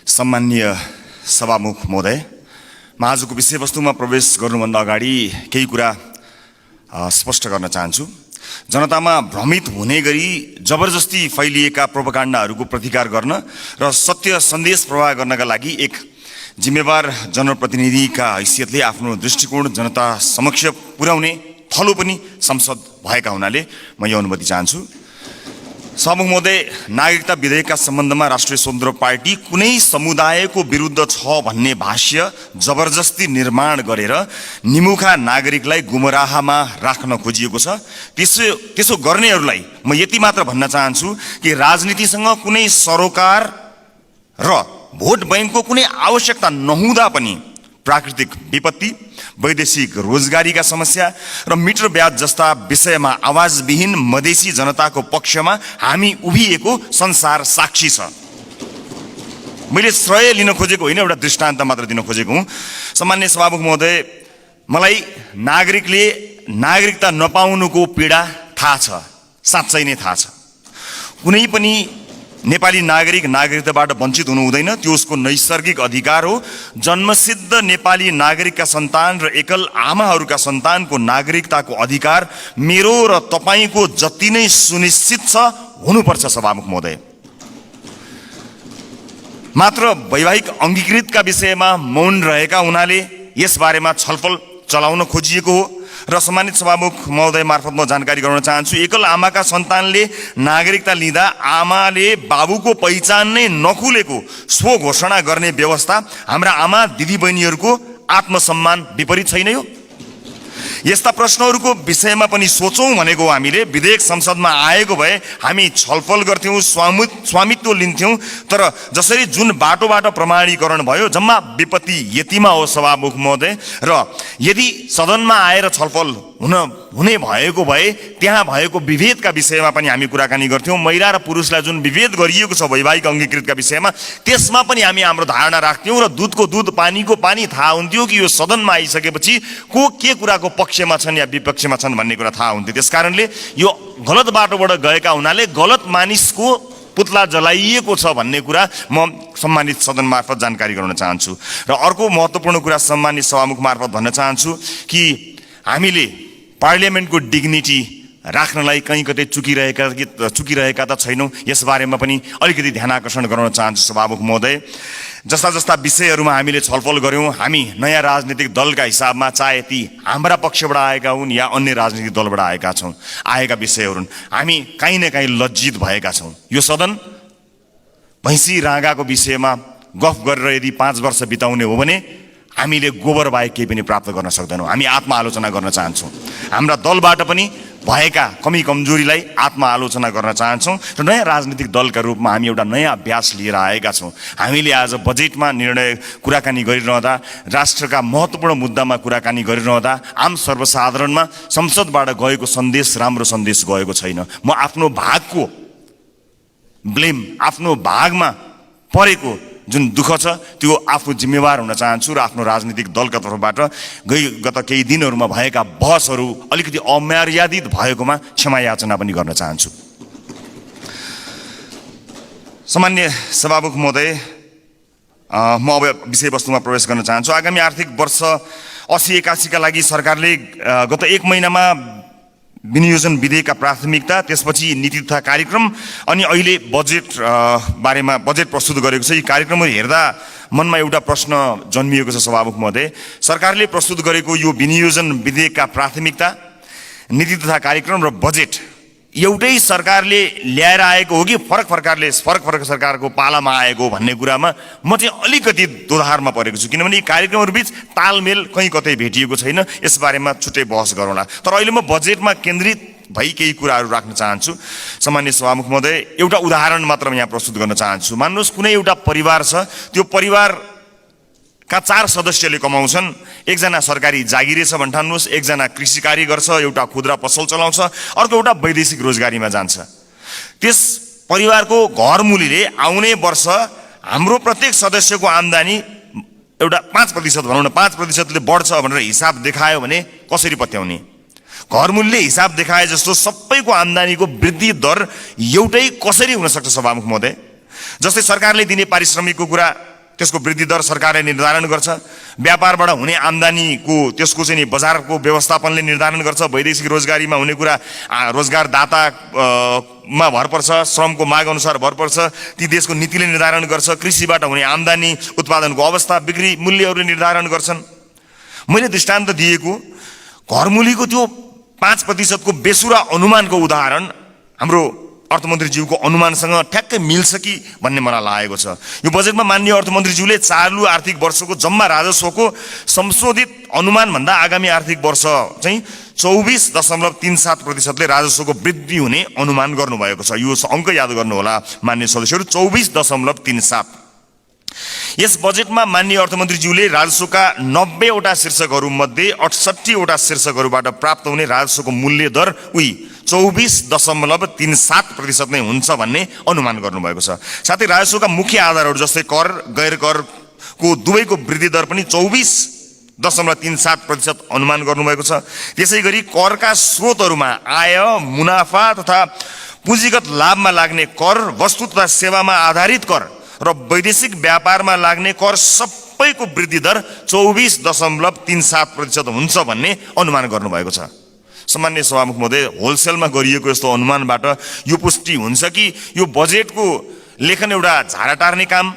सम्माननीय सभामुख महोदय, म आजको विषयवस्तुमा प्रवेश गर्नुभन्दा अगाडि केही कुरा स्पष्ट गर्न चाहन्छु। जनतामा भ्रमित हुने गरी जबरजस्ती फैलिएका प्रोपागान्डाहरूको प्रतिकार गर्न र सत्य सन्देश प्रवाह गर्नका लागि एक जिम्मेवार जनप्रतिनिधिका हैसियतले आफ्नो दृष्टिकोण जनता समक्ष पुर्याउने थलो पनि संसद भएका हुनाले म यो अनुमति चाहन्छु। सभामुख महोदय, नागरिकता विधेयकका सम्बन्धमा राष्ट्रिय स्वतन्त्र पार्टी कुनै समुदायको विरुद्ध छ भन्ने भाष्य जबरजस्ती निर्माण गरेर निमुखा नागरिकलाई गुमराहमा राख्न खोजिएको छ। त्यसो गर्नेहरूलाई म यति मात्र भन्न चाहन्छु कि राजनीतिसँग कुनै सरोकार र भोट बैंकको कुनै आवश्यकता नहुँदा पनि प्राकृतिक विपत्ति, वैदेशिक रोजगारीका समस्या र मिटर ब्याज जस्ता विषयमा आवाजविहीन मधेसी जनताको पक्षमा हामी उभिएको संसार साक्षी छ। मैले श्रेय लिन खोजेको होइन, एउटा दृष्टान्त मात्र दिन खोजेको हुँ। सम्मान्य सभामुख महोदय, मलाई नागरिकले नागरिकता नपाउनुको पीडा थाहा छ, साँच्चै नै थाहा छ। कुनै पनि नेपाली नागरिक नागरिकताबाट वञ्चित हुनु हुँदैन, त्यो उसको नैसर्गिक अधिकार हो। जन्मसिद्ध नेपाली नागरिकका सन्तान र एकल आमाहरूका सन्तानको नागरिकताको अधिकार मेरो र तपाईको जति नै सुनिश्चित छ हुनुपर्छ। सभामुख महोदय, मात्र वैवाहिक अङ्गीकृतका विषयमा मौन रहेका हुनाले यसबारेमा छलफल चलाउन खोजिएको हो र सम्मानित सभामुख महोदय मार्फत म जानकारी गराउन चाहन्छु। एकल आमाका सन्तानले नागरिकता लिँदा आमाले बाबुको पहिचान नै नखुलेको स्व घोषणा गर्ने व्यवस्था हाम्रा आमा दिदीबहिनीहरूको आत्मसम्मान विपरीत छैन यो? यस्ता प्रश्नहरूको विषयमा पनि सोचौँ भनेको हामीले। विधेयक संसदमा आएको भए हामी छलफल गर्थ्यौँ, स्वामित्व लिन्थ्यौँ, तर जसरी जुन बाटोबाट प्रमाणीकरण भयो जम्मा विपत्ति यतिमा हो। सभामुख महोदय, र यदि सदनमा आएर छलफल हुने भएको भए त्यहाँ भएको विभेदका विषयमा पनि हामी कुराकानी गर्थ्यौँ। महिला र पुरुषलाई जुन विभेद गरिएको छ वैवाहिक अङ्गीकृतका विषयमा, त्यसमा पनि हामी हाम्रो धारणा राख्थ्यौँ र दुधको दुध पानीको पानी थाहा हुन्थ्यो कि यो सदनमा आइसकेपछि को के कुराको पक्षमा छन् या विपक्षमा छन् भन्ने कुरा थाहा हुन्थ्यो। त्यसकारणले यो गलत बाटोबाट गएका हुनाले गलत मानिसको पुतला जलाइएको छ भन्ने कुरा म सम्मानित सदन मार्फत जानकारी गराउन चाहन्छु। र अर्को महत्त्वपूर्ण कुरा सम्मानित सभामुख मार्फत भन्न चाहन्छु कि हामीले पार्लियामेन्टको डिग्निटी राख्नलाई कहीँ कतै चुकिरहेका त छैनौँ, यसबारेमा पनि अलिकति ध्यान आकर्षण गराउन चाहन्छु। सभामुख महोदय, जस्ता जस्ता विषयहरूमा हामीले छलफल गऱ्यौँ, हामी नयाँ राजनीतिक दलका हिसाबमा, चाहे ती हाम्रा पक्षबाट आएका हुन् या अन्य राजनीतिक दलबाट आएका विषयहरू, हामी काहीँ न काहीँ लज्जित भएका छौँ। यो सदन भैँसी राँगाको विषयमा गफ गरेर यदि 5 वर्ष बिताउने हो भने हामीले गोबर बाहेक केही पनि प्राप्त गर्न सक्दैनौँ। हामी आत्मआलोचना गर्न चाहन्छौँ। हाम्रा दलबाट पनि भएका कमी कमजोरीलाई आत्मआलोचना गर्न चाहन्छौँ र नयाँ राजनीतिक दलका रूपमा हामी एउटा नयाँ अभ्यास लिएर आएका छौँ। हामीले आज बजेटमा कुराकानी गरिरहँदा, राष्ट्रका महत्त्वपूर्ण मुद्दामा कुराकानी गरिरहँदा आम सर्वसाधारणमा संसदबाट गएको सन्देश राम्रो सन्देश गएको छैन। म आफ्नो भागको ब्लेम, आफ्नो भागमा परेको जुन दुःख छ त्यो आफू जिम्मेवार हुन चाहन्छु र आफ्नो राजनीतिक दलका तर्फबाट गत केही दिनहरूमा भएका बहसहरू अलिकति अमर्यादित भएकोमा क्षमा याचना पनि गर्न चाहन्छु। सामान्य सभामुख महोदय, म अब विषयवस्तुमा प्रवेश गर्न चाहन्छु। आगामी आर्थिक वर्ष 80-81 का लागि सरकारले गत 1 महिनामा विनियोजन विधेयकका प्राथमिकता, त्यसपछि नीति तथा कार्यक्रम अनि अहिले बजेट बारेमा बजेट प्रस्तुत गरेको छ। यी कार्यक्रमहरू हेर्दा मनमा एउटा प्रश्न जन्मिएको छ। सभामुख महोदय, सरकारले प्रस्तुत गरेको यो विनियोजन विधेयकका प्राथमिकता, नीति तथा कार्यक्रम र बजेट एउटै सरकारले ल्याएर आएको हो कि फरक फरक सरकारको पालामा आएको भन्ने कुरामा म चाहिँ अलिकति दोधारमा परेको छु। किनभने यी कार्यक्रमहरू बीच तालमेल कहीँ कतै भेटिएको छैन। यसबारेमा छुट्टै बहस गरौँला। तर अहिले म बजेटमा केन्द्रित भई केही कुराहरू राख्न चाहन्छु। सम्मान्य सभामुख महोदय, एउटा उदाहरण मात्र यहाँ प्रस्तुत गर्न चाहन्छु। मान्नुहोस् कुनै एउटा परिवार छ, त्यो परिवार का 4 सदस्यले कमाउँछन्। एकजना सरकारी जागिरे छ भन्ठान्नुहोस्, एकजना कृषि कार्य गर्छ, एउटा खुद्रा पसल चलाउँछ, अर्को एउटा वैदेशिक रोजगारीमा जान्छ। त्यस परिवारको घरमुलीले आउने वर्ष हाम्रो प्रत्येक सदस्यको आम्दानी एउटा 5% भनौँ न, 5%ले बढ्छ भनेर हिसाब देखायो भने कसरी पत्याउने? घरमूल्य हिसाब देखाए जस्तो सबैको आम्दानीको वृद्धि दर एउटै कसरी हुन सक्छ? सभामुख महोदय, जस्तै सरकारले दिने पारिश्रमिकको कुरा त्यसको वृद्धि दर सरकारले निर्धारण गर्छ। व्यापारबाट हुने आम्दानीको त्यसको चाहिँ बजारको व्यवस्थापनले निर्धारण गर्छ। वैदेशिक रोजगारीमा हुने कुरा रोजगारदातामा भर पर्छ, श्रमको माग अनुसार भर पर्छ, ती देशको नीतिले निर्धारण गर्छ। कृषिबाट हुने आम्दानी, उत्पादनको अवस्था, बिक्री मूल्यहरूले निर्धारण गर्छन्। मैले दृष्टान्त दिएको घरमूलीको त्यो 5% को बेसुरा अनुमानको उदाहरण हाम्रो अर्थमन्त्रीज्यूको अनुमानसँग ठ्याक्कै मिल्छ कि भन्ने मलाई लागेको छ। यो बजेटमा माननीय अर्थमन्त्रीज्यूले चालु आर्थिक वर्षको जम्मा राजस्वको संशोधित अनुमानभन्दा आगामी आर्थिक वर्ष चाहिँ 24.37% ले राजस्वको वृद्धि हुने अनुमान गर्नुभएको छ। यो अङ्क याद गर्नुहोला माननीय सदस्यहरू, 24.37। यस बजेटमा माननीय अर्थमन्त्रीज्यूले राजस्वका 90 वटा शीर्षकहरूमध्ये 68 वटा शीर्षकहरूबाट प्राप्त हुने राजस्वको मूल्य दर 24.37% नै हुन्छ भन्ने अनुमान गर्नुभएको छ। साथै राजस्वका मुख्य आधारहरू जस्तै कर, गैर करको दुवैको वृद्धि दर पनि 24.37% अनुमान गर्नुभएको छ। त्यसैगरी करका स्रोतहरूमा आय, मुनाफा तथा पुँजीगत लाभमा लाग्ने कर, वस्तु तथा सेवामा आधारित कर र वैदेशिक व्यापारमा लाग्ने कर सबैको वृद्धि दर 24.37% हुन्छ भन्ने अनुमान गर्नुभएको छ। सामान्य सभामुख महोदय, होलसेलमा गरिएको यस्तो अनुमानबाट यो पुष्टि हुन्छ कि यो बजेटको लेखन एउटा झारा टार्ने काम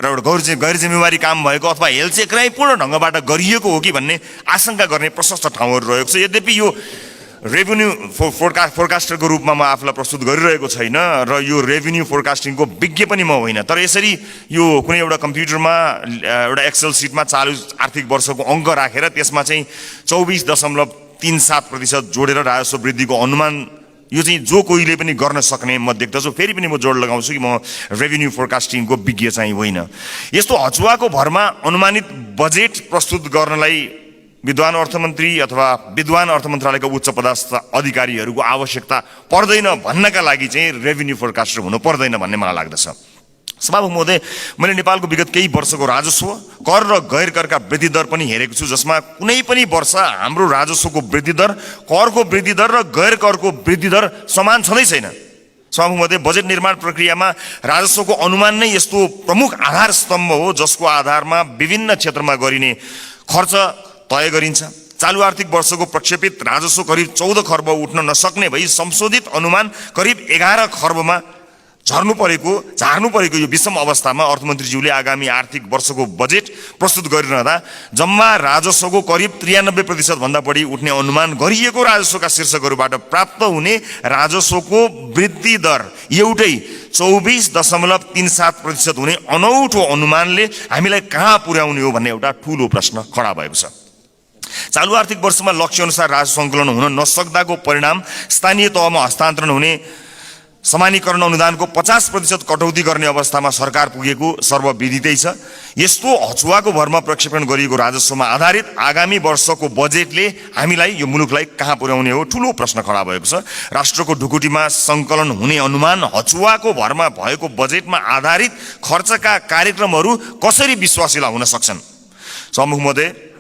र एउटा गैर जिम्मेवारी काम भएको अथवा हेलचेक्राइपूर्ण ढङ्गबाट गरिएको हो कि भन्ने आशंका गर्ने प्रशस्त ठाउँहरू रहेको छ। यद्यपि यो रेभेन्यू फोरकास्टरको रूपमा म आफूलाई प्रस्तुत गरिरहेको छैन र यो रेभेन्यू फोरकास्टिङको विज्ञ पनि म होइन, तर यसरी यो कुनै एउटा कम्प्युटरमा एउटा एक्सेल सिटमा चालु आर्थिक वर्षको अङ्क राखेर त्यसमा चाहिँ 24.37% जोडेर राजस्व वृद्धिको अनुमान यो चाहिँ जो कोहीले पनि गर्न सक्ने म देख्दछु। फेरि पनि म जोड लगाउँछु कि म रेभेन्यू फोरकास्टिङको विज्ञ चाहिँ होइन। यस्तो हचुवाको भरमा अनुमानित बजेट प्रस्तुत गर्नलाई विद्वान अर्थमन्त्री अथवा विद्वान अर्थ मन्त्रालयका उच्च पदस्थ अधिकारीहरूको आवश्यकता पर्दैन भन्नका लागि चाहिँ रेभेन्यू फोरकास्टर हुनु पर्दैन भन्ने मलाई लाग्दछ। सभामुख महोदय, मैले नेपालको विगत केही वर्षको राजस्व, कर र गैर करका वृद्धि दर पनि हेरेको छु, जसमा कुनै पनि वर्ष हाम्रो राजस्वको वृद्धि दर, करको वृद्धि दर र गैर करको वृद्धि दर समान छँदै छैन। सभामुख महोदय, बजेट निर्माण प्रक्रियामा राजस्वको अनुमान नै यस्तो प्रमुख आधार स्तम्भ हो जसको आधारमा विभिन्न क्षेत्रमा गरिने खर्च तय गरिन्छ। चालु आर्थिक वर्षको प्रक्षेपित राजस्व करिब 14 खर्ब उठ्न नसक्ने भई संशोधित अनुमान करिब 11 खर्बमा झार्नु परेको यो विषम अवस्थामा अर्थमन्त्रीज्यूले आगामी आर्थिक वर्षको बजेट प्रस्तुत गरिरहँदा जम्मा राजस्वको करिब 93% भन्दा बढी उठ्ने अनुमान गरिएको राजस्वका शीर्षकहरूबाट प्राप्त हुने राजस्वको वृद्धि दर एउटै 24.37% हुने अनौठो अनुमानले हामीलाई कहाँ पुर्याउने हो भन्ने एउटा ठूलो प्रश्न खडा भएको छ। चालु आर्थिक वर्षमा लक्ष्य अनुसार राजस्व सङ्कलन हुन नसक्दाको परिणाम स्थानीय तहमा हस्तान्तरण हुने समानीकरण अनुदानको 50% कटौती गर्ने अवस्थामा सरकार पुगेको सर्वविदितै छ। यस्तो हचुवाको भरमा प्रक्षेपण गरिएको राजस्वमा आधारित आगामी वर्षको बजेटले हामीलाई यो मुलुकलाई कहाँ पुर्याउने हो ठूलो प्रश्न खडा भएको छ। राष्ट्रको ढुकुटीमा सङ्कलन हुने अनुमान हचुवाको भरमा भएको बजेटमा आधारित खर्चका कार्यक्रमहरू कसरी विश्वासिला हुन सक्छन्? सभामुख महोदय,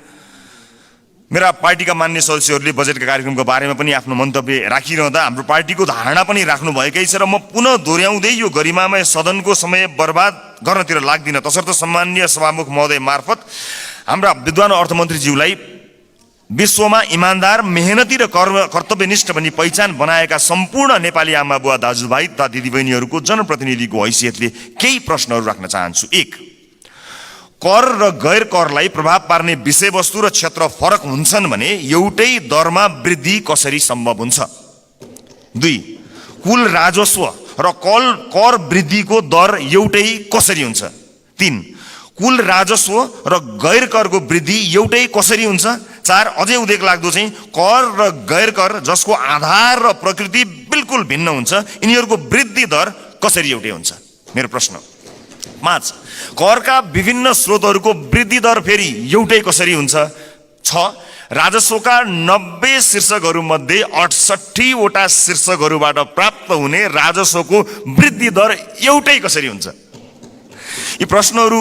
मेरा पार्टीका मान्य सदस्यहरूले बजेटका कार्यक्रमको बारेमा पनि आफ्नो मन्तव्य राखिरहँदा हाम्रो पार्टीको धारणा पनि राख्नु भएकै छ र म पुनः दोहोऱ्याउँदै यो गरिमामय सदनको समय बर्बाद गर्नतिर लाग्दिन। तसर्थ सम्माननीय सभामुख महोदय मार्फत हाम्रा विद्वान अर्थमन्त्रीज्यूलाई विश्वमा इमान्दार, मेहनती र कर्तव्यनिष्ठ भनी पहिचान बनाएका सम्पूर्ण नेपाली आमा बुवा दाजुभाइ तथा दिदीबहिनीहरूको जनप्रतिनिधिको हैसियतले केही प्रश्नहरू राख्न चाहन्छु। 1, कर र गैर करलाई प्रभाव पार्ने विषयवस्तु र क्षेत्र फरक हुन्छन् भने एउटै दरमा वृद्धि कसरी सम्भव हुन्छ? 2, कुल राजस्व र कर वृद्धिको दर एउटै कसरी हुन्छ? 3, कुल राजस्व र गैर करको वृद्धि एउटै कसरी हुन्छ? 4, अझै उदेक लाग्दो चाहिँ कर र गैर कर जसको आधार र प्रकृति बिल्कुल भिन्न हुन्छ, यिनीहरूको वृद्धि दर कसरी एउटै हुन्छ? मेरो प्रश्न। 5, करका विभिन्न स्रोतहरूको वृद्धि दर फेरि एउटै कसरी हुन्छ? 6, राजस्वका 90 शीर्षकहरूमध्ये 68 वटा शीर्षकहरूबाट प्राप्त हुने राजस्वको वृद्धि दर एउटै कसरी हुन्छ? यी प्रश्नहरू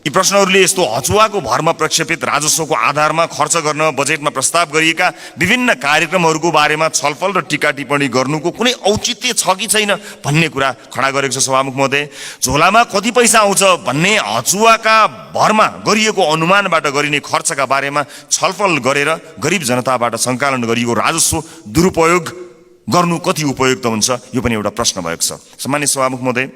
यी प्रश्नहरूले यस्तो हचुवाको भरमा प्रक्षेपित राजस्वको आधारमा खर्च गर्न बजेटमा प्रस्ताव गरिएका विभिन्न कार्यक्रमहरूको बारेमा छलफल र टीका टिप्पणी गर्नुको कुनै औचित्य छ कि छैन भन्ने कुरा खडा गरेको छ सभामुख महोदय। झोलामा कति पैसा आउँछ भन्ने हचुवाका भरमा गरिएको अनुमानबाट गरिने खर्चका बारेमा छलफल गरेर गरिब जनताबाट सङ्कलन गरिएको राजस्व दुरुपयोग गर्नु कति उपयुक्त हुन्छ, यो पनि एउटा प्रश्न भएको छ। सम्मानित सभामुख महोदय,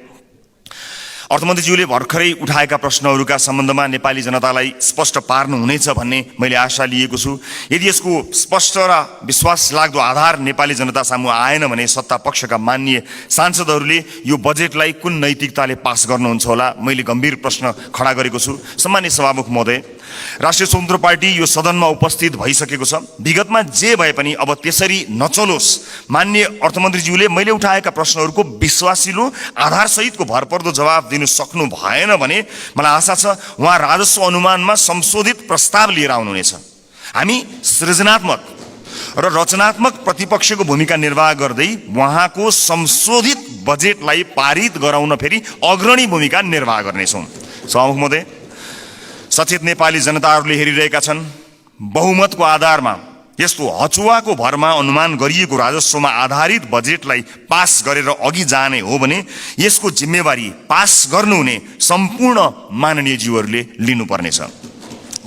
अर्थमन्त्रीज्यूले भर्खरै उठाएका प्रश्नहरूका सम्बन्धमा नेपाली जनतालाई स्पष्ट पार्नुहुनेछ भन्ने मैले आशा लिएको छु। यदि यसको स्पष्ट र विश्वास लाग्दो आधार नेपाली जनता सामु आएन भने सत्ता पक्षका माननीय सांसदहरूले यो बजेटलाई कुन नैतिकताले पास गर्नुहुन्छ होला, मैले गम्भीर प्रश्न खडा गरेको छु। सम्मानित सभामुख महोदय, राष्ट्रिय स्वतन्त्र पार्टी यो सदनमा उपस्थित भइसकेको छ। विगतमा जे भए पनि अब त्यसरी नचलोस्। माननीय अर्थमन्त्रीज्यूले मैले उठाएका प्रश्नहरूको विश्वासिलो आधारसहितको भरपर्दो जवाब दिनु सक्नु भएन भने मलाई आशा छ उहाँ राजस्व अनुमानमा संशोधित प्रस्ताव लिएर आउनुहुनेछ। हामी सृजनात्मक र रचनात्मक प्रतिपक्षको भूमिका निर्वाह गर्दै उहाँको संशोधित बजेटलाई पारित गराउन फेरि अग्रणी भूमिका निर्वाह गर्नेछौँ। सभामुख महोदय, सचेत नेपाली जनताहरूले हेरिरहेका छन्। बहुमतको आधारमा यस्तो हचुवाको भरमा अनुमान गरिएको राजस्वमा आधारित बजेटलाई पास गरेर अघि जाने हो भने यसको जिम्मेवारी पास गर्नुहुने सम्पूर्ण माननीयज्यूहरूले लिनुपर्नेछ।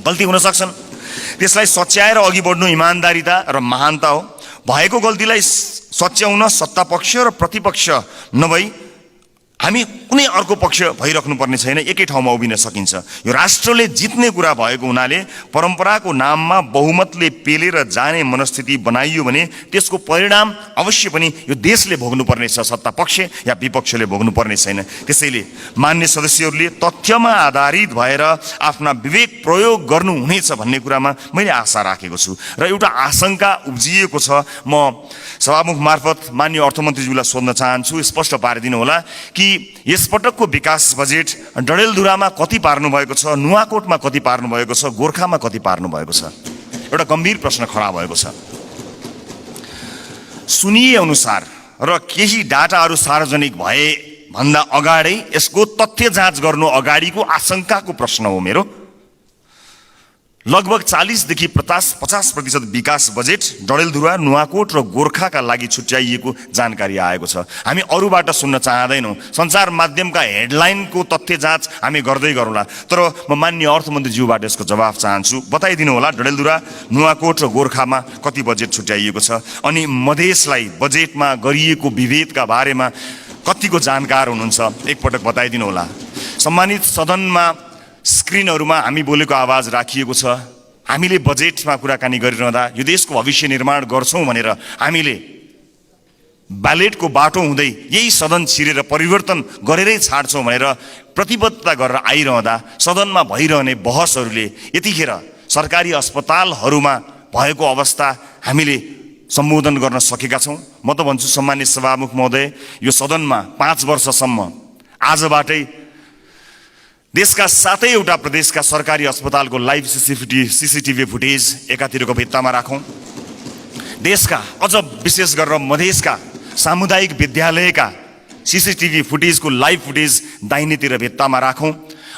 गल्ती हुन सक्छन्, त्यसलाई सच्याएर अघि बढ्नु इमान्दारिता र महानता हो। भएको गल्तीलाई सच्याउन सत्तापक्ष र प्रतिपक्ष नभई हामी कुनै अर्को पक्ष भइराख्नु पर्ने छैन, एकै ठाउँमा उभिन सकिन्छ। यो राष्ट्रले जित्ने कुरा भएको हुनाले परम्पराको नाममा बहुमतले पेलेर जाने मनस्थिति बनाइयो भने त्यसको परिणाम अवश्य पनि यो देशले भोग्नुपर्नेछ, सत्ता पक्ष या विपक्षले भोग्नुपर्ने छैन। त्यसैले मान्य सदस्यहरूले तथ्यमा आधारित भएर आफ्ना विवेक प्रयोग गर्नुहुनेछ भन्ने कुरामा मैले आशा राखेको छु र एउटा आशंका उब्जिएको छ। म सभामुख मार्फत मान्य अर्थमन्त्रीज्यूलाई सोध्न चाहन्छु, स्पष्ट पारिदिनु होला कि यसपटकको विकास बजेट डडेलधुरामा कति पार्नु भएको छ, नुवाकोटमा कति पार्नु भएको छ, गोर्खामा कति पार्नु भएको छ? एउटा गम्भीर प्रश्न खडा भएको छ। सुनिए अनुसार र केही डाटाहरू सार्वजनिक भए भन्दा अगाडै यसको तथ्य जाँच गर्नु अगाडिको आशंकाको प्रश्न हो मेरो। लगभग 40 देखि 50% विकास बजेट डडेलधुरा, नुवाकोट र गोर्खाका लागि छुट्याइएको जानकारी आएको छ। हामी अरूबाट सुन्न चाहदैनौँ। सञ्चार माध्यमका हेडलाइनको तथ्य जाँच हामी गर्दै गरौँला, तर म मान्य अर्थमन्त्रीज्यूबाट यसको जवाफ चाहन्छु। बताइदिनु होला डडेलधुरा, नुवाकोट र गोर्खामा कति बजेट छुट्याइएको छ, अनि मधेसलाई बजेटमा गरिएको विभेदका बारेमा कतिको जानकार हुनुहुन्छ, एकपटक बताइदिनु होला। सम्मानित सदनमा स्क्रिनहरूमा हामी बोलेको आवाज राखिएको छ। हामीले बजेटमा कुराकानी गरिरहँदा यो देशको भविष्य निर्माण गर्छौँ भनेर हामीले ब्यालेटको बाटो हुँदै यही सदन छिरेर परिवर्तन गरेरै छाड्छौँ भनेर प्रतिबद्धता गरेर आइरहँदा सदनमा भइरहने बहसहरूले यतिखेर सरकारी अस्पतालहरूमा भएको अवस्था हामीले सम्बोधन गर्न सकेका छौँ। म त भन्छु सम्मानित सभामुख महोदय, यो सदनमा 5 वर्षसम्म आजबाटै देशका 7वटा प्रदेशका सरकारी अस्पतालको लाइभ सीसीटीभी फुटेज एकातिरको भित्तामा राखौँ। देशका अझ विशेष गरेर मधेसका सामुदायिक विद्यालयका सीसीटीभी फुटेजको लाइभ फुटेज दाहिनेतिर भित्तामा राखौँ।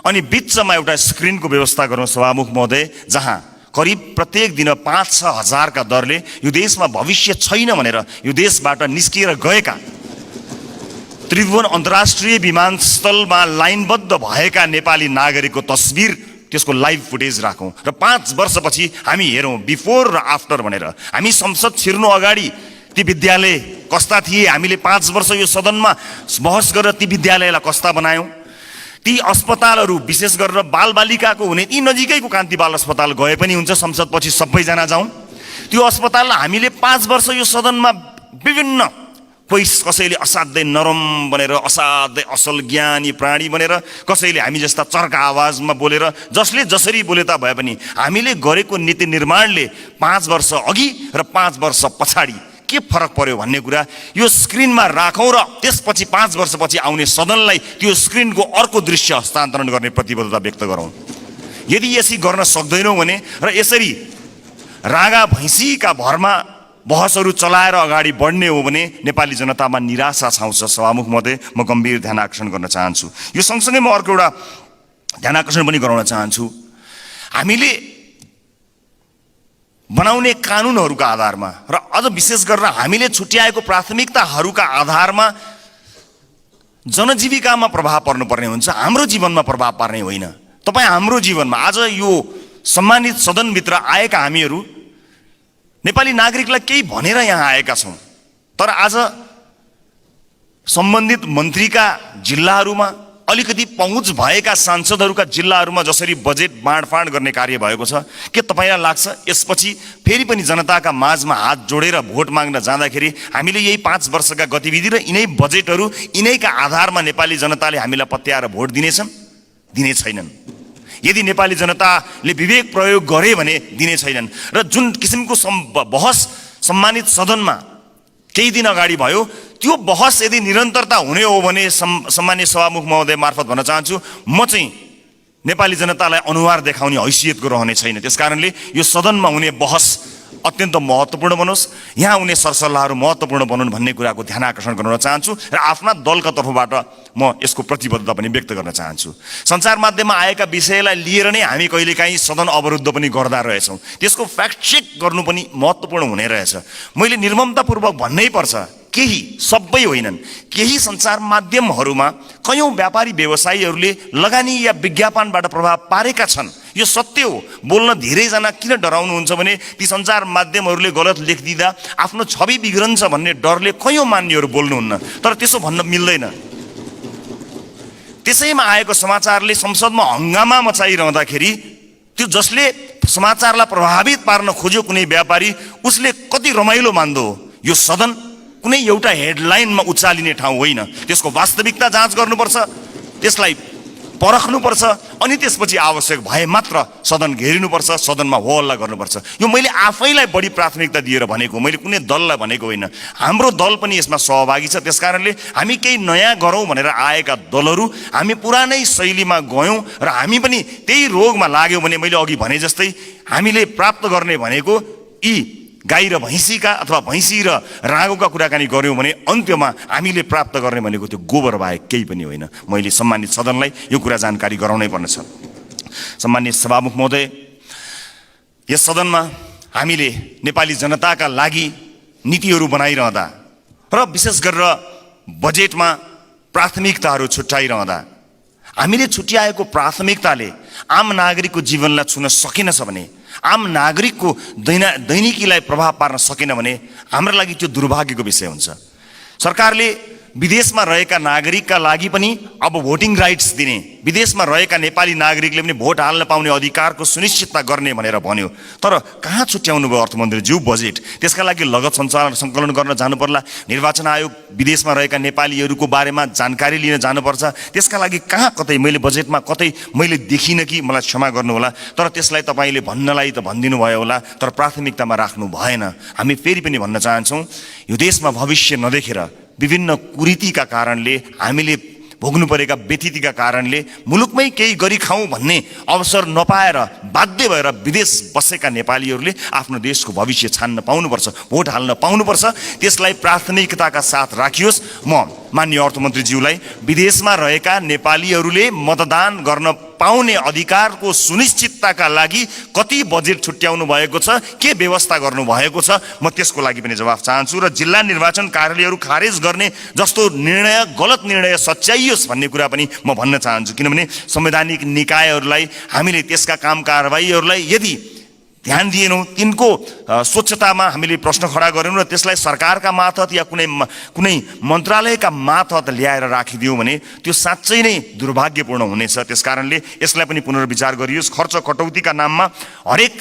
अनि बिचमा एउटा स्क्रिनको व्यवस्था गरौँ सभामुख महोदय, जहाँ करिब प्रत्येक दिन 5-6 हजारका दरले यो देशमा भविष्य छैन भनेर यो देशबाट निस्किएर गएका त्रिभुवन अन्तर्राष्ट्रिय विमानस्थलमा लाइनबद्ध भएका नेपाली नागरिकको तस्बिर, त्यसको लाइभ फुटेज राखौँ र 5 वर्षपछि हामी हेरौँ बिफोर र आफ्टर भनेर। हामी संसद छिर्नु अगाडि ती विद्यालय कस्ता थिए, हामीले 5 वर्ष यो सदनमा बहस गरेर ती विद्यालयलाई कस्ता बनायौँ। ती अस्पतालहरू विशेष गरेर बालबालिकाको हुने ती नजिकैको कान्ति बाल अस्पताल गए पनि हुन्छ, संसदपछि सबैजना जाउँ। त्यो अस्पताललाई हामीले 5 वर्ष यो सदनमा विभिन्न कसैले असाध्यै नरम भनेर, असाध्यै असल ज्ञानी प्राणी भनेर, कसैले हामी जस्ता चर्का आवाजमा बोलेर, जसले जसरी बोले ता भए पनि हामीले गरेको नीति निर्माणले 5 वर्ष अघि र 5 वर्ष पछाडि के फरक पर्यो भन्ने कुरा यो स्क्रिनमा राखौँ र त्यसपछि 5 वर्षपछि आउने सदनलाई त्यो स्क्रिनको अर्को दृश्य हस्तान्तरण गर्ने प्रतिबद्धता व्यक्त गरौँ। यदि यसरी गर्न सक्दैनौँ भने र यसरी रागा भैँसीका भरमा बहसहरू चलाएर अगाडि बढ्ने हो भने नेपाली जनतामा निराशा छाउँछ। सभामुख महोदय, म गम्भीर ध्यान आकर्षण गर्न चाहन्छु। यो सँगसँगै म अर्को एउटा ध्यानाकर्षण पनि गराउन चाहन्छु। हामीले बनाउने कानुनहरूका आधारमा र अझ विशेष गरेर हामीले छुट्याएको प्राथमिकताहरूका आधारमा जनजीविकामा प्रभाव पर्नुपर्ने हुन्छ, हाम्रो जीवनमा प्रभाव पार्ने होइन। तपाईँ हाम्रो जीवनमा आज यो सम्मानित सदनभित्र आएका हामीहरू नेपाली नागरिकलाई केही भनेर यहाँ आएका छौँ, तर आज सम्बन्धित मन्त्रीका जिल्लाहरूमा अलिकति पहुँच भएका सांसदहरूका जिल्लाहरूमा जसरी बजेट बाँडफाँड गर्ने कार्य भएको छ, के तपाईँलाई लाग्छ यसपछि फेरि पनि जनताका माझमा हात जोडेर भोट माग्न जाँदाखेरि हामीले यही 5 वर्षका गतिविधि र यिनै बजेटहरू यिनैका आधारमा नेपाली जनताले हामीलाई पत्याएर भोट दिनेछन्? दिने छैनन्। यदि नेपाली जनताले विवेक प्रयोग गरे भने दिने छैनन्। र जुन किसिमको बहस सम्मानित सदनमा केही दिन अगाडि भयो, त्यो बहस यदि निरन्तरता हुने हो भने सम्मानीय सभामुख महोदय मार्फत भन्न चाहन्छु, म चाहिँ नेपाली जनतालाई अनुहार देखाउने हैसियतको रहने छैन। त्यसकारणले यो सदनमा हुने बहस अत्यन्त महत्त्वपूर्ण बनोस्, यहाँ हुने सरसल्लाहहरू महत्त्वपूर्ण बनुन् भन्ने कुराको ध्यान आकर्षण गर्न चाहन्छु र आफ्ना दलका तर्फबाट म यसको प्रतिबद्धता पनि व्यक्त गर्न चाहन्छु। सञ्चार माध्यममा आएका विषयलाई लिएर नै हामी कहिलेकाहीँ सदन अवरुद्ध पनि गर्दा रहेछौँ, त्यसको फ्याक्ट चेक गर्नु पनि महत्त्वपूर्ण हुने रहेछ। मैले निर्ममतापूर्वक भन्नै पर्छ, केही, सबै होइनन्, केही सञ्चार माध्यमहरूमा कयौँ व्यापारी व्यवसायीहरूले लगानी या विज्ञापनबाट प्रभाव पारेका छन्। यो सत्य हो। बोल्न धेरैजना किन डराउनुहुन्छ भने ती सञ्चार माध्यमहरूले गलत लेखिदिँदा आफ्नो छवि बिग्रन्छ भन्ने डरले कयौँ मान्यहरू बोल्नुहुन्न, तर त्यसो भन्न मिल्दैन। त्यसैमा आएको समाचारले संसदमा हङ्गामा मचाइरहँदाखेरि त्यो जसले समाचारलाई प्रभावित पार्न खोज्यो कुनै व्यापारी, उसले कति रमाइलो मान्दो हो। यो सदन कुनै एउटा हेडलाइनमा उचालिने ठाउँ होइन, त्यसको वास्तविकता जाँच गर्नुपर्छ, त्यसलाई परख्नुपर्छ, अनि त्यसपछि आवश्यक भए मात्र सदन घेरिनुपर्छ, सदनमा हो हल्ला गर्नुपर्छ। यो मैले आफैलाई बढी प्राथमिकता दिएर भनेको, मैले कुनै दललाई भनेको होइन। हाम्रो दल पनि यसमा सहभागी छ। त्यसकारणले हामी केही नयाँ गरौँ भनेर आएका दलहरू हामी पुरानै शैलीमा गयौँ र हामी पनि त्यही रोगमा लाग्यौँ भने मैले अघि भने जस्तै हामीले प्राप्त गर्ने भनेको यी गाई र भैँसीका अथवा भैँसी र राँगोका कुराकानी गऱ्यौँ भने अन्त्यमा हामीले प्राप्त गर्ने भनेको त्यो गोबर बाहेक केही पनि होइन। मैले सम्मानित सदनलाई यो कुरा जानकारी गराउनै पर्नेछ। सम्मानित सभामुख महोदय, यस सदनमा हामीले नेपाली जनताका लागि नीतिहरू बनाइरहँदा र विशेष गरेर बजेटमा प्राथमिकताहरू छुट्याइरहँदा हामीले छुट्याएको प्राथमिकताले आम नागरिकको जीवनलाई छुन सकेनछ भने, आम नागरिकको दैनिकीलाई प्रभाव पार्न सकेन भने हाम्रो लागि त्यो दुर्भाग्यको विषय हुन्छ। सरकारले विदेशमा रहेका नागरिकका लागि पनि अब भोटिङ राइट्स दिने, विदेशमा रहेका नेपाली नागरिकले पनि भोट हाल्न पाउने अधिकारको सुनिश्चितता गर्ने भनेर भन्यो, तर कहाँ छुट्याउनु भयो अर्थमन्त्रीज्यू बजेट? त्यसका लागि लगत सङ्कलन गर्न जानु पर्ला, निर्वाचन आयोग विदेशमा रहेका नेपालीहरूको बारेमा जानकारी लिन जानुपर्छ, त्यसका लागि कहाँ कतै मैले बजेटमा कतै मैले देखिनँ कि, मलाई क्षमा गर्नुहोला, तर त्यसलाई तपाईँले भन्नलाई त भनिदिनु भयो होला, तर प्राथमिकतामा राख्नु भएन। हामी फेरि पनि भन्न चाहन्छौँ, यो देशमा भविष्य नदेखेर विभिन्न कुरीतिका कारणले, हामीले भोग्नु परेका व्यथितिका कारणले मुलुकमै केही गरी खाउँ भन्ने अवसर नपाएर बाध्य भएर विदेश बसेका नेपालीहरूले आफ्नो देशको भविष्य छान्न पाउनुपर्छ, भोट हाल्न पाउनुपर्छ। त्यसलाई प्राथमिकताका साथ राखियोस्। म माननीय अर्थमन्त्रीज्यूलाई विदेशमा रहेका नेपालीहरूले मतदान गर्न पाउने अधिकारको सुनिश्चितताका लागि कति बजेट छुट्याउनु भएको छ, के व्यवस्था गर्नु भएको छ, म त्यसको लागि पनि जवाफ चाहन्छु। र जिल्ला निर्वाचन कार्यालयहरू खारेज गर्ने जस्तो निर्णय, गलत निर्णय सच्याइयोस् भन्ने कुरा पनि म भन्न चाहन्छु। किनभने संवैधानिक निकायहरूलाई, हामीले त्यसका काम कारबाहीहरूलाई यदि ध्यान दिएनौँ, तिनको स्वच्छतामा हामीले प्रश्न खडा गऱ्यौँ र त्यसलाई सरकारका मार्फत या कुनै मन्त्रालयका मार्फत ल्याएर राखिदियौँ भने त्यो साँच्चै नै दुर्भाग्यपूर्ण हुनेछ। त्यसकारणले यसलाई पनि पुनर्विचार गरियोस्। खर्च कटौतीका नाममा हरेक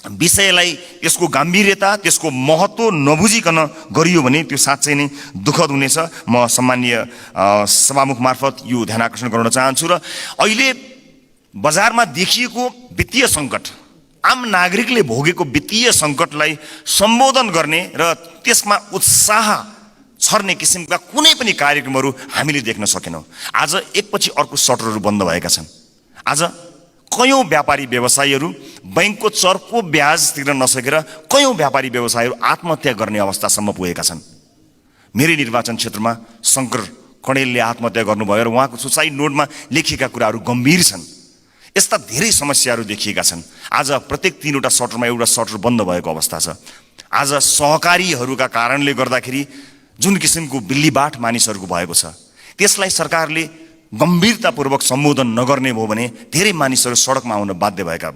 विषयलाई यसको गम्भीरता, त्यसको महत्त्व नबुझिकन गरियो भने त्यो साँच्चै नै दुःखद हुनेछ। म सम्मानीय सभामुख मार्फत यो ध्यान आकर्षण गराउन चाहन्छु। र अहिले बजारमा देखिएको वित्तीय सङ्कट, आम नागरिकले भोगेको वित्तीय सङ्कटलाई सम्बोधन गर्ने र त्यसमा उत्साह छर्ने किसिमका कुनै पनि कार्यक्रमहरू हामीले देख्न सकेनौँ। आज एकपछि अर्को सटरहरू बन्द भएका छन्। आज कयौँ व्यापारी व्यवसायीहरू बैंकको चर्को ब्याज तिर्न नसकेर कयौँ व्यापारी व्यवसायीहरू आत्महत्या गर्ने अवस्थासम्म पुगेका छन्। मेरै निर्वाचन क्षेत्रमा शङ्कर कणेलले आत्महत्या गर्नुभयो र उहाँको सुसाइड नोटमा लेखिएका कुराहरू गम्भीर छन्। यस्ता धेरै समस्याहरू देखिएका छन्। आज प्रत्येक 3वटा सटरमा एउटा सटर बन्द भएको अवस्था छ। आज सहकारीहरूका कारणले गर्दाखेरि जुन किसिमको बिल्लीबाट मानिसहरूको भएको छ, त्यसलाई सरकारले गम्भीरतापूर्वक सम्बोधन नगर्ने भयो भने धेरै मानिसहरू सडकमा आउन बाध्य भएका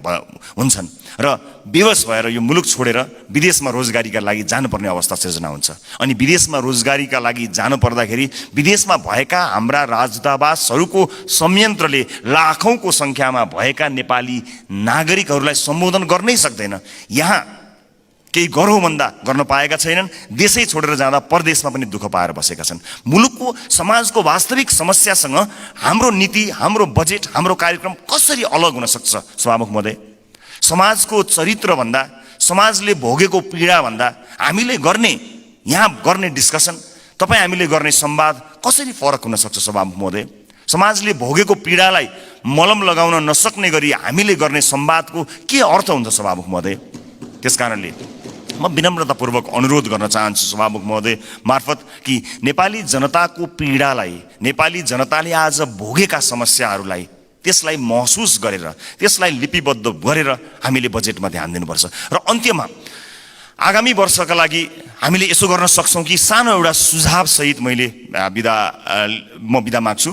हुन्छन् र बेहोस भएर यो मुलुक छोडेर विदेशमा रोजगारीका लागि जानुपर्ने अवस्था सिर्जना हुन्छ। अनि विदेशमा रोजगारीका लागि जानु पर्दाखेरि विदेशमा भएका हाम्रा राजदूतावासहरूको संयन्त्रले लाखौंको संख्यामा भएका नेपाली नागरिकहरूलाई सम्बोधन गर्नै सक्दैन। यहाँ केही गरौँ भन्दा गर्न पाएका छैनन्। देशै छोडेर जाँदा परदेशमा पनि दुःख पाएर बसेका छन्। मुलुकको समाजको वास्तविक समस्यासँग हाम्रो नीति, हाम्रो बजेट, हाम्रो कार्यक्रम कसरी अलग हुन सक्छ? सभामुख महोदय, समाजको चरित्र भन्दा, समाजले भोगेको पीडा भन्दा हामीले यहाँ गर्ने डिस्कसन, तपाईँ हामीले गर्ने संवाद कसरी फरक हुन सक्छ? सभामुख महोदय, समाजले भोगेको पीडालाई मलम लगाउन नसक्ने गरी हामीले गर्ने संवादको के अर्थ हुन्छ? सभामुख महोदय, त्यसकारणले म विनम्रतापूर्वक अनुरोध गर्न चाहन्छु सभामुख महोदय मार्फत कि नेपाली जनताको पीडालाई, नेपाली जनताले आज भोगेका समस्याहरूलाई, त्यसलाई महसुस गरेर, त्यसलाई लिपिबद्ध गरेर हामीले बजेटमा ध्यान दिनुपर्छ। र अन्त्यमा आगामी वर्षका लागि हामीले यसो गर्न सक्छौँ कि सानो एउटा सुझाव सहित म बिदा माग्छु।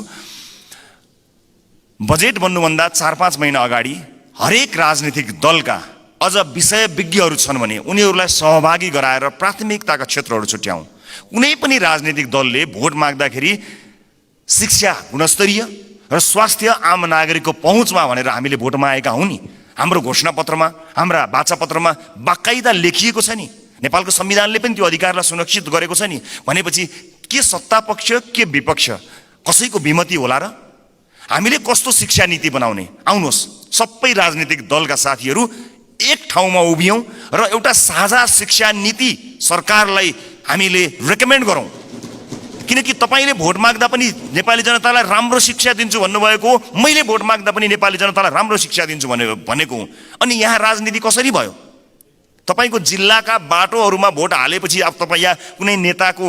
बजेट बन्नुभन्दा 4-5 महिना अगाडि हरेक राजनीतिक दलका अझ विषय विज्ञहरू छन् भने उनीहरूलाई सहभागी गराएर प्राथमिकताका क्षेत्रहरू छुट्याउँ। कुनै पनि राजनीतिक दलले भोट माग्दाखेरि शिक्षा गुणस्तरीय र स्वास्थ्य आम नागरिकको पहुँचमा भनेर हामीले भोटमा आएका हौँ नि। हाम्रो घोषणापत्रमा, हाम्रा वाचापत्रमा बाकाइदा लेखिएको छ नि। नेपालको संविधानले पनि त्यो अधिकारलाई सुरक्षित गरेको छ नि। भनेपछि के सत्तापक्ष के विपक्ष कसैको विमति होला र? हामीले कस्तो शिक्षा नीति बनाउने? आउनुहोस् सबै राजनीतिक दलका साथीहरू एक ठाउँमा उभियौँ र एउटा साझा शिक्षा नीति सरकारलाई हामीले रेकमेन्ड गरौँ। किनकि तपाईँले भोट माग्दा पनि नेपाली जनतालाई राम्रो शिक्षा दिन्छु भन्नुभएको, मैले भोट माग्दा पनि नेपाली जनतालाई राम्रो शिक्षा दिन्छु भनेको। अनि यहाँ राजनीति कसरी भयो? तपाईँको जिल्लाका बाटोहरूमा भोट हालेपछि अब तपाईँ यहाँ कुनै नेताको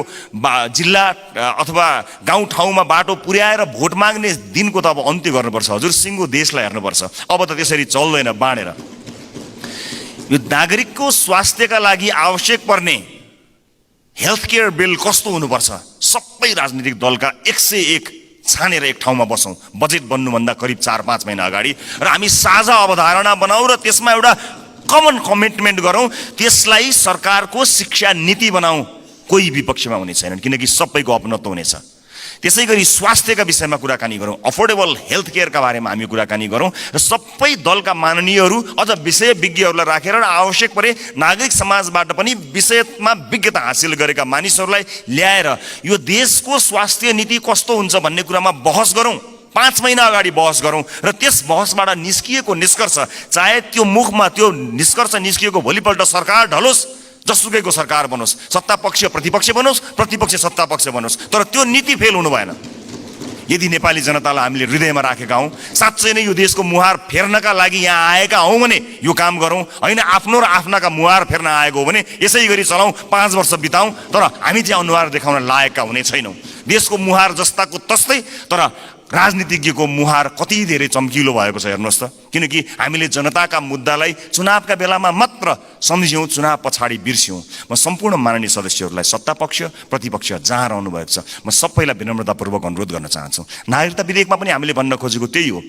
जिल्ला अथवा गाउँठाउँमा बाटो पुर्याएर भोट माग्ने दिनको त अब अन्त्य गर्नुपर्छ। हजुर सिङ्गो देशलाई हेर्नुपर्छ। अब त त्यसरी चल्दैन बाँडेर। यो नागरिकको स्वास्थ्यका लागि आवश्यक पर्ने हेल्थ केयर बिल कस्तो हुनुपर्छ? सबै राजनीतिक दलका 101 छानेर एक ठाउँमा बसौँ बजेट बन्नुभन्दा करिब 4-5 महिना अगाडि र हामी साझा अवधारणा बनाऊ र त्यसमा एउटा कमन कमिटमेन्ट गरौँ। त्यसलाई सरकारको शिक्षा नीति बनाऊ। कोही विपक्षमा हुने छैनन् किनकि सबैको अपनत्व हुनेछ। त्यसै गरी स्वास्थ्यका विषयमा कुराकानी गरौँ, अफोर्डेबल हेल्थ केयरका बारेमा हामी कुराकानी गरौँ र सबै दलका माननीयहरू अझ विषय विज्ञहरूलाई राखेर र आवश्यक परे नागरिक समाजबाट पनि विषयमा विज्ञता हासिल गरेका मानिसहरूलाई ल्याएर यो देशको स्वास्थ्य नीति कस्तो हुन्छ भन्ने कुरामा बहस गरौँ। 5 महिना अगाडि बहस गरौँ र त्यस बहसबाट निस्किएको निष्कर्ष, चाहे त्यो मुखमा त्यो निष्कर्ष निस्किएको भोलिपल्ट सरकार ढलोस्, जसुकैको सरकार बनोस्, सत्ता पक्ष प्रतिपक्ष बनोस्, प्रतिपक्ष सत्ता पक्ष बनोस्, तर त्यो नीति फेल हुनु भएन। यदि नेपाली जनतालाई हामीले हृदयमा राखेका हौँ, साँच्चै नै यो देशको मुहार फेर्नका लागि यहाँ आएका हौँ भने यो काम गरौँ। होइन आफ्नो र आफ्नाका मुहार फेर्न आएको हो भने यसै गरी चलाउँ, 5 वर्ष बिताउँ, तर हामी चाहिँ अनुहार देखाउन लायकका हुने छैनौँ। देशको मुहार जस्ताको तस्तै, तर राजनीतिज्ञको मुहार कति धेरै चम्किलो भएको छ हेर्नुहोस् त। किनकि हामीले जनताका मुद्दालाई चुनावका बेलामा मात्र सम्झ्यौँ, चुनाव पछाडि बिर्स्यौँ। म सम्पूर्ण माननीय सदस्यहरूलाई सत्ता पक्ष प्रतिपक्ष जहाँ रहनु भएको छ म सबैलाई विनम्रतापूर्वक अनुरोध गर्न चाहन्छु। नागरिकता विधेयकमा पनि हामीले भन्न खोजेको त्यही हो,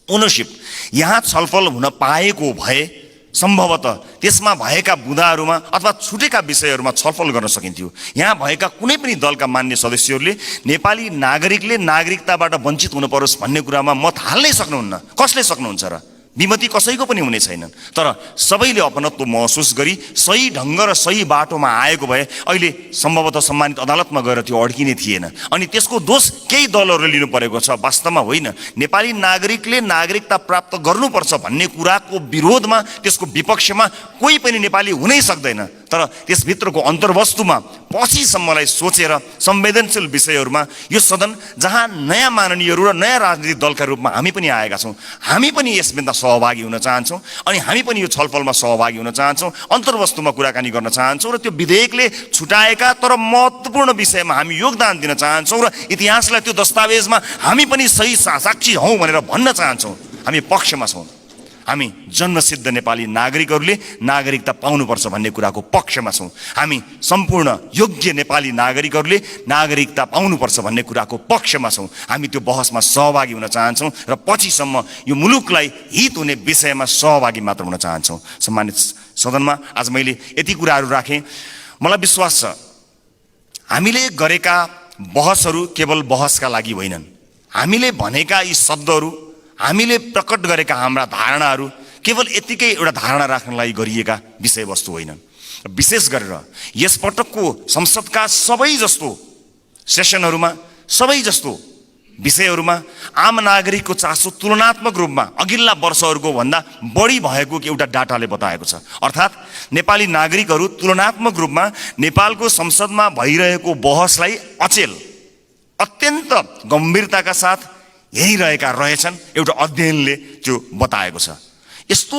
ओनरसिप। यहाँ छलफल हुन पाएको भए सम्भवतः त्यसमा भएका बुँदाहरूमा अथवा छुटेका विषयहरूमा छलफल गर्न सकिन्थ्यो। यहाँ भएका कुनै पनि दलका मान्य सदस्यहरूले नेपाली नागरिकले नागरिकताबाट वञ्चित हुन परोस् भन्ने कुरामा मत हाल्नै सक्नुहुन्न। कसले सक्नुहुन्छ र? विमति कसैको पनि हुने छैनन्। तर सबैले अपनत्व महसुस गरी सही ढङ्ग र सही बाटोमा आएको भए अहिले सम्भवतः सम्मानित अदालतमा गएर त्यो अड्किने थिएन। अनि त्यसको दोष केही दलहरूले लिनु परेको छ, वास्तवमा होइन। नेपाली नागरिकले नागरिकता प्राप्त गर्नुपर्छ भन्ने कुराको विरोधमा, त्यसको विपक्षमा कोही पनि नेपाली हुनै सक्दैन। तर त्यसभित्रको अन्तर्वस्तुमा पछिसम्मलाई सोचेर संवेदनशील विषयहरूमा यो सदन जहाँ नयाँ माननीयहरू र नयाँ राजनीतिक दलका रूपमा हामी पनि आएका छौँ, हामी पनि यसमा सहभागी हुन चाहन्छौँ अनि हामी पनि यो छलफलमा सहभागी हुन चाहन्छौँ, अन्तर्वस्तुमा कुराकानी गर्न चाहन्छौँ र त्यो विधेयकले छुटाएका तर महत्त्वपूर्ण विषयमा हामी योगदान दिन चाहन्छौँ र इतिहासलाई त्यो दस्तावेजमा हामी पनि सही साक्षी हौँ भनेर भन्न चाहन्छौँ। हामी पक्षमा छौँ। हामी जन्मसिद्ध नेपाली नागरिकहरूले नागरिकता पाउनुपर्छ भन्ने कुराको पक्षमा छौँ। हामी सम्पूर्ण योग्य नेपाली नागरिकहरूले नागरिकता पाउनुपर्छ भन्ने कुराको पक्षमा छौँ। हामी त्यो बहसमा सहभागी हुन चाहन्छौँ र पछिसम्म यो मुलुकलाई हित हुने विषयमा सहभागी मात्र हुन चाहन्छौँ। सम्मानित सदनमा आज मैले यति कुराहरू राखेँ। मलाई विश्वास छ हामीले गरेका बहसहरू केवल बहसका लागि होइनन्। हामीले भनेका यी शब्दहरू, हामीले प्रकट गरेका हाम्रा धारणाहरू केवल यतिकै एउटा धारणा राख्नलाई लागि गरिएका विषयवस्तु होइनन्। विशेष गरेर यसपटकको संसदका सबै जस्तो सेसनहरूमा, सबै जस्तो विषयहरूमा आम नागरिकको चासो तुलनात्मक रूपमा अघिल्ला वर्षहरूको भन्दा बढी भएको एउटा डाटाले बताएको छ। अर्थात् नेपाली नागरिकहरू तुलनात्मक रूपमा नेपालको संसदमा भइरहेको बहसलाई अचेल, अत्यन्त गम्भीरताका साथ हेरिरहेका रहेछन्। एउटा अध्ययनले त्यो बताएको छ। यस्तो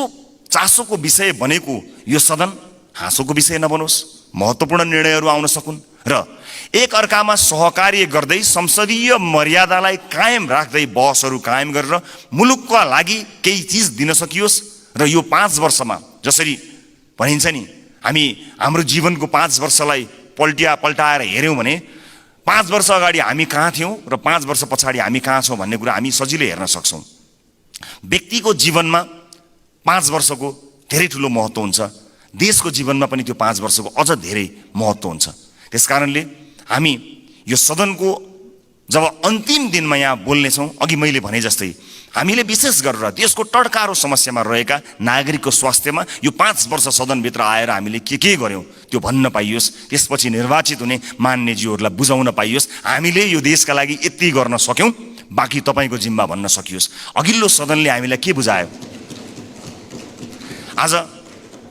चासोको विषय बनेको यो सदन हाँसोको विषय नबनोस्, महत्त्वपूर्ण निर्णयहरू आउन सकुन् र एक अर्कामा सहकार्य गर्दै संसदीय मर्यादालाई कायम राख्दै बहसहरू कायम गरेर मुलुकका लागि केही चिज दिन सकियोस्। र यो 5 वर्षमा जसरी भनिन्छ नि, हामी हाम्रो जीवनको 5 वर्षलाई पल्टाएर हेऱ्यौँ भने 5 वर्ष अगाडि हामी कहाँ थियौँ र 5 वर्ष पछाडि हामी कहाँ छौँ भन्ने कुरा हामी सजिलै हेर्न सक्छौँ। व्यक्तिको जीवनमा 5 वर्षको धेरै ठुलो महत्त्व हुन्छ। देशको जीवनमा पनि त्यो 5 वर्षको अझ धेरै महत्त्व हुन्छ। त्यसकारणले हामी यो सदनको जब अन्तिम दिनमा यहाँ बोल्नेछौँ, अघि मैले भने जस्तै हामीले विशेष गरेर देशको टड्कारो समस्यामा रहेका नागरिकको स्वास्थ्यमा यो 5 वर्ष सदनभित्र आएर हामीले के गर्यौँ त्यो भन्न पाइयोस्। त्यसपछि निर्वाचित हुने मान्यज्यूहरूलाई बुझाउन पाइयोस् हामीले यो देशका लागि यति गर्न सक्यौँ, बाँकी तपाईँको जिम्मा भन्न सकियोस्। अघिल्लो सदनले हामीलाई के बुझायो? आज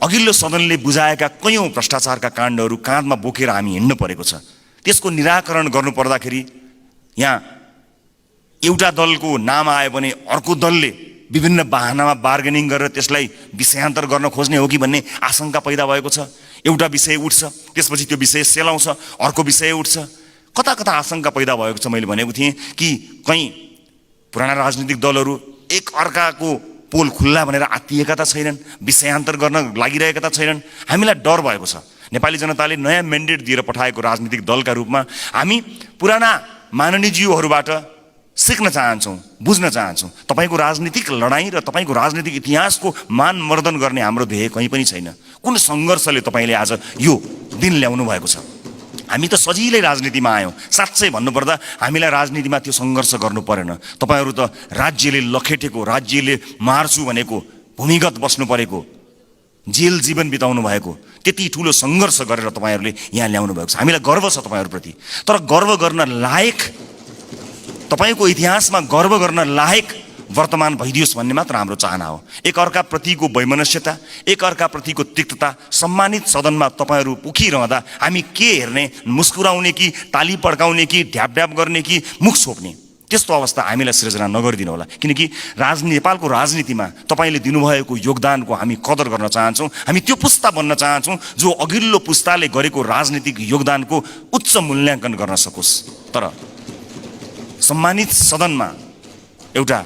अघिल्लो सदनले बुझाएका कयौँ भ्रष्टाचारका काण्डहरू काँधमा बोकेर हामी हिँड्नु परेको छ। त्यसको निराकरण गर्नु पर्दाखेरि यहाँ एउटा दलको नाम आयो भने अर्को दलले विभिन्न बहानामा बार्गेनिङ गरेर त्यसलाई विषयान्तर गर्न खोज्ने हो कि भन्ने आशंका पैदा भएको छ। एउटा विषय उठ्छ, त्यसपछि त्यो विषय सेलाउँछ, अर्को विषय उठ्छ। कता कता आशंका पैदा भएको छ। मैले भनेको थिएँ कि कहीँ पुराना राजनीतिक दलहरू एक अर्काको पोल खुल्ला भनेर आत्तिएका त छैनन्, विषयान्तर गर्न लागिरहेका त छैनन्। हामीलाई डर भएको छ। नेपाली जनताले नयाँ म्यान्डेट दिएर पठाएको राजनीतिक दलका रूपमा हामी पुराना माननीयज्यूहरूबाट सिक्न चाहन्छौँ, बुझ्न चाहन्छौँ। तपाईँको राजनीतिक लडाइँ र तपाईँको राजनीतिक इतिहासको मानमर्दन गर्ने हाम्रो ध्येय कहीँ पनि छैन। कुन सङ्घर्षले तपाईँले आज यो दिन ल्याउनु भएको छ? हामी त सजिलै राजनीतिमा आयौँ। साँच्चै भन्नुपर्दा हामीलाई राजनीतिमा त्यो सङ्घर्ष गर्नु परेन। तपाईँहरू त राज्यले लखेटेको, राज्यले मार्छु भनेको, भूमिगत बस्नु परेको, जेल जीवन बिताउनु भएको त्यति ठुलो सङ्घर्ष गरेर तपाईँहरूले यहाँ ल्याउनु भएको छ। हामीलाई गर्व छ तपाईँहरूप्रति। तर गर्व गर्न लायक, तपाईँको इतिहासमा गर्व गर्न लायक वर्तमान भइदियोस् भन्ने मात्र हाम्रो चाहना हो। एक अर्काप्रतिको वैमनस्यता, एक अर्काप्रतिको तिक्तता सम्मानित सदनमा तपाईँहरू उखिरहँदा हामी के हेर्ने, मुस्कुराउने कि ताली पड्काउने कि ढ्याप गर्ने कि मुख छोप्ने, त्यस्तो अवस्था हामीलाई सृजना नगरिदिनु होला। किनकि नेपालको राजनीतिमा तपाईँले दिनुभएको योगदानको हामी कदर गर्न चाहन्छौँ। हामी त्यो पुस्ता बन्न चाहन्छौँ जो अघिल्लो पुस्ताले गरेको राजनीतिक योगदानको उच्च मूल्याङ्कन गर्न सकोस्। तर सम्मानित सदनमा एउटा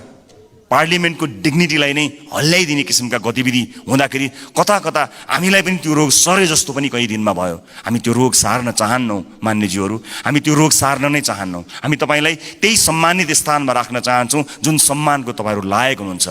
पार्लिमेन्टको डिग्निटीलाई नै हल्लाइदिने किसिमका गतिविधि हुँदाखेरि कता कता हामीलाई पनि त्यो रोग सरे जस्तो पनि कहीँ दिनमा भयो। हामी त्यो रोग सार्न चाहन्नौँ मान्यज्यूहरू, हामी त्यो रोग सार्न नै चाहन्नौँ। हामी तपाईँलाई त्यही सम्मानित स्थानमा राख्न चाहन्छौँ जुन सम्मानको तपाईँहरू लायक हुनुहुन्छ।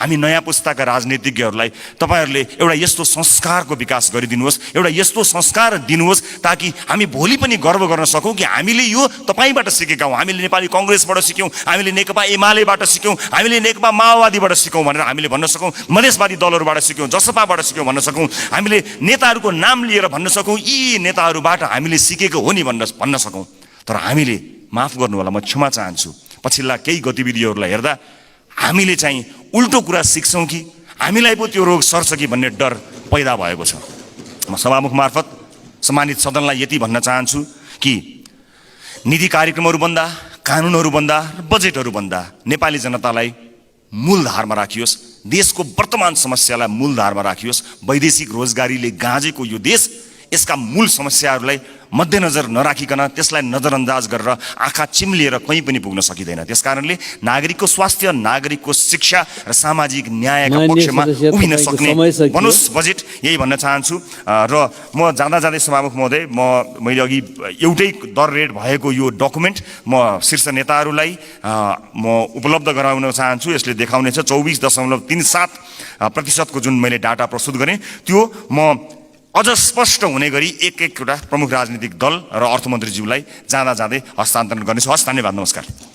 हामी नयाँ पुस्ताका राजनीतिज्ञहरूलाई तपाईँहरूले एउटा यस्तो संस्कारको विकास गरिदिनुहोस्, एउटा यस्तो संस्कार दिनुहोस् ताकि हामी भोलि पनि गर्व गर्न सकौँ कि हामीले यो तपाईँबाट सिकेका हौँ। हामीले नेपाली कङ्ग्रेसबाट सिक्यौँ, हामीले नेकपा एमालेबाट सिक्यौँ, हामीले नेकपा माओवादीबाट सिक्यौँ भनेर हामीले भन्न सकौँ, मधेसवादी दलहरूबाट सिक्यौँ, जसपाबाट सिक्यौँ भन्न सकौँ, हामीले नेताहरूको नाम लिएर भन्न सकौँ यी नेताहरूबाट हामीले सिकेको हो नि भन्न सकौँ। तर हामीले, माफ गर्नु होला, म क्षमा चाहन्छु, पछिल्ला केही गतिविधिहरूलाई हेर्दा हामीले चाहिँ उल्टो कुरा सिक्छौँ कि हामीलाई पो त्यो रोग सर्छ कि भन्ने डर पैदा भएको छ। म सभामुख मार्फत सम्मानित सदनलाई यति भन्न चाहन्छु कि नीति कार्यक्रमहरूभन्दा, कानुनहरूभन्दा र बजेटहरूभन्दा नेपाली जनतालाई मूलधारमा राखियोस्, देशको वर्तमान समस्यालाई मूलधारमा राखियोस्। वैदेशिक रोजगारीले गाँजेको यो देश यसका मूल समस्याहरूलाई मध्यनजर नराखिकन त्यसलाई नजरअन्दाज गरेर आँखा चिम्लिएर कहीँ पनि पुग्न सकिँदैन। त्यसकारणले नागरिकको स्वास्थ्य, नागरिकको शिक्षा र सामाजिक न्यायका पक्षमा उभिन सक्ने बनोस् बजेट, यही भन्न चाहन्छु। र म जाँदा जाँदै सभामुख महोदय, मैले अघि एउटै दर रेट भएको यो डकुमेन्ट म शीर्ष नेताहरूलाई म उपलब्ध गराउन चाहन्छु। यसले देखाउनेछ 24.37% जुन मैले डाटा प्रस्तुत गरेँ त्यो म अझ स्पष्ट हुने गरी एक-एकवटा प्रमुख राजनीतिक दल र अर्थमन्त्रीज्यूलाई जाँदा जाँदै हस्तान्तरण गर्नेछु। हस्, धन्यवाद, नमस्कार।